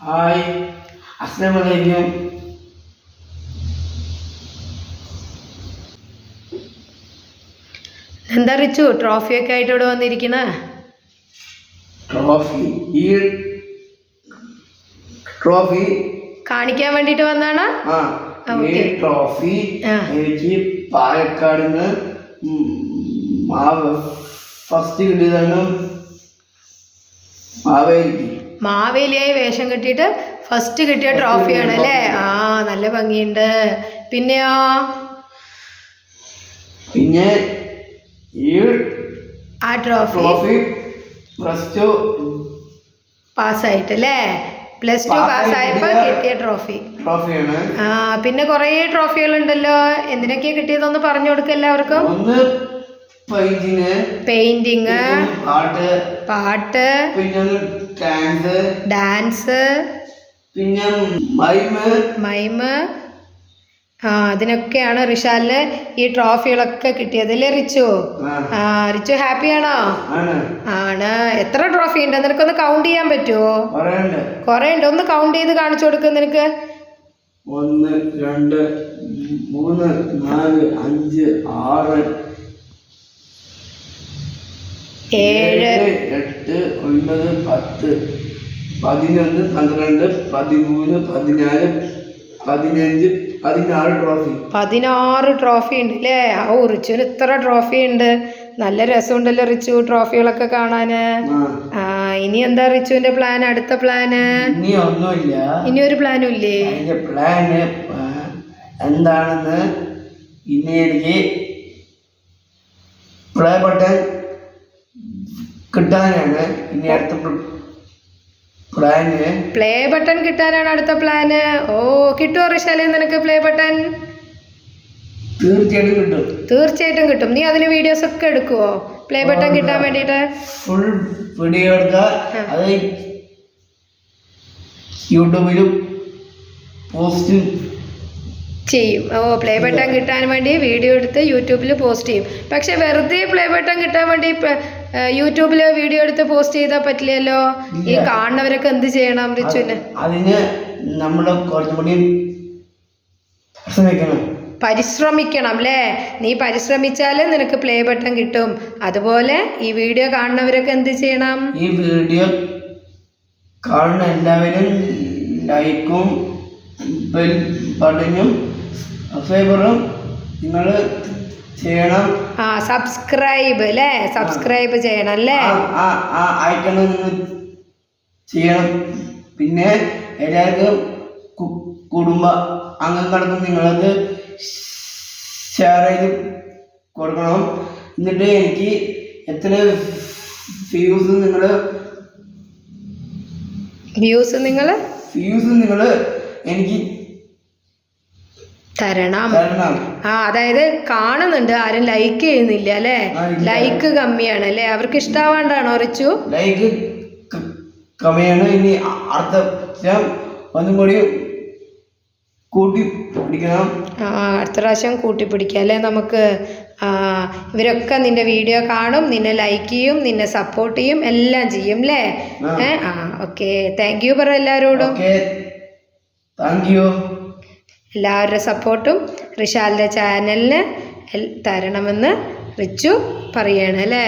Hi, അസ്സലാമു അലൈക്കും. എന്താ റിച്ചു ട്രോഫിയൊക്കെ ആയിട്ട് ഇവിടെ വന്നിരിക്കണ? ട്രോഫി കാണിക്കാൻ വേണ്ടിട്ട് വന്നാണ്. ഈ ട്രോഫി എനിക്ക് പാലക്കാടിന്ന് ഫസ്റ്റ് കിട്ടിയതാണ്. മാവേലിയായി വേഷം കെട്ടിയിട്ട് ഫസ്റ്റ് കിട്ടിയ ട്രോഫിയാണ് അല്ലേ? നല്ല ഭംഗിയുണ്ട്. പിന്നെയോ? പിന്നെ ഈ ആ ട്രോഫി +2 പാസ്സായിട്ടല്ലേ? +2 പാസ്സായപ്പോ കിട്ടിയ ട്രോഫിയാണ്. പിന്നെ കുറേ ട്രോഫികളുണ്ടല്ലോ. എന്തിനൊക്കെയാ കിട്ടിയതൊന്ന് പറഞ്ഞു കൊടുക്ക എല്ലാവർക്കും. പെയിന്റിങ്, പാട്ട്, ഡാൻസ്, പിന്നെ മൈമ്. അതിനൊക്കെയാണ് റിഷാലിന് ഈ ട്രോഫികളൊക്കെ കിട്ടിയത് അല്ലേ റിച്ചു? റിച്ചു ഹാപ്പിയാണോ? ആണ്. എത്ര ട്രോഫി ഉണ്ട്? നിനക്കൊന്ന് കൗണ്ട് ചെയ്യാൻ പറ്റുമോ? കൊറേ ഉണ്ട്. ഒന്ന് കൗണ്ട് ചെയ്ത് കാണിച്ചു കൊടുക്ക നിനക്ക്. 1 2 3 4 5 6 7 8 9 10 11 12 13 14 15 16 ട്രോഫി. 16 ട്രോഫി ഉണ്ട് അല്ലേ? റിച്ചുവിന് ഇത്ര ട്രോഫി ഉണ്ട്. നല്ല രസമുണ്ടല്ലോ റിച്ചു ട്രോഫികളൊക്കെ കാണാന്. ഇനി എന്താ റിച്ചുവിന്റെ പ്ലാൻ? അടുത്ത പ്ലാന്? ഇനി ഒന്നുമില്ല. ഇനി ഒരു പ്ലാനും ഇല്ലേ? പ്ലാന് എന്താണെന്ന് ഇനി എനിക്ക് പ്ലേ ബട്ടൺ കിട്ടാനാണ് ഇനി അടുത്ത പ്ലാന്. പ്ലേ ബട്ടൺ കിട്ടാനാണ് അടുത്ത പ്ലാന്. കിട്ടുമോ റിഷാലെ നിനക്ക് പ്ലേ ബട്ടൺ? തീർച്ചയായിട്ടും കിട്ടും. നീ അതിന് വീഡിയോസ് ഒക്കെ എടുക്കുവോ പ്ലേ ബട്ടൺ കിട്ടാൻ വേണ്ടിട്ട്? ഫുൾ വീഡിയോ എടുക്കുക, അത് യൂട്യൂബിലും പോസ്റ്റ് ചെയ്യും. പ്ലേ ബട്ടൺ കിട്ടാൻ വേണ്ടി വീഡിയോ എടുത്ത് യൂട്യൂബിൽ പോസ്റ്റ് ചെയ്യും. പക്ഷെ വെറുതെ പ്ലേ ബട്ടൺ കിട്ടാൻ വേണ്ടി യൂട്യൂബിൽ വീഡിയോ എടുത്ത് പോസ്റ്റ് ചെയ്താൽ പറ്റില്ലല്ലോ. ഈ കാണുന്നവരൊക്കെ എന്ത് ചെയ്യണം റിച്ചുവിന്? അതിന് നമ്മൾ കുറച്ചുകൂടി പരിശ്രമിക്കണം അല്ലേ? നീ പരിശ്രമിച്ചാൽ നിനക്ക് പ്ലേ ബട്ടൺ കിട്ടും. അതുപോലെ ഈ വീഡിയോ കാണുന്നവരൊക്കെ എന്ത് ചെയ്യണം? ഈ വീഡിയോ കാണുന്ന എല്ലാവരും ലൈക്കും ബെൽ ബട്ടനും സബ്സ്ക്രൈബറും നിങ്ങൾ ചെയ്യണം. സബ്സ്ക്രൈബ് അല്ലേ? സബ്സ്ക്രൈബ് ചെയ്യണം അല്ലേ? ഐക്കൺ നിങ്ങൾ ചെയ്യണം. പിന്നെ എല്ലാവർക്കും കുടുംബ അംഗങ്ങൾക്കും നിങ്ങളത് ഷെയർ ചെയ്ത് കൊടുക്കണം. എന്നിട്ട് എനിക്ക് എത്ര വ്യൂസ് നിങ്ങൾ എനിക്ക് തരണം. അതായത് കാണുന്നുണ്ട്, ആരും ലൈക്ക് ചെയ്യുന്നില്ല അല്ലേ? ലൈക്ക് കമ്മിയാണ് അല്ലേ? അവർക്ക് ഇഷ്ടാവാണ്ടാണോ റിച്ചു? ലൈക്ക് കമ്മിയാണ്. ഇനി അടുത്ത ഒന്നും കൂടി കൂട്ടി പിടിക്കണം. അടുത്ത പ്രാവശ്യം കൂട്ടി പിടിക്കാം അല്ലേ നമുക്ക്? ഇവരൊക്കെ നിന്റെ വീഡിയോ കാണും, നിന്നെ ലൈക്ക് ചെയ്യും, നിന്നെ സപ്പോർട്ട് ചെയ്യും, എല്ലാം ചെയ്യും അല്ലേ? ഓക്കെ, താങ്ക് യു പറ എല്ലാവരോടും. എല്ലാവരുടെ സപ്പോർട്ടും റിഷാലിൻ്റെ ചാനലിന് തരണമെന്ന് റിച്ചു പറയണം അല്ലേ?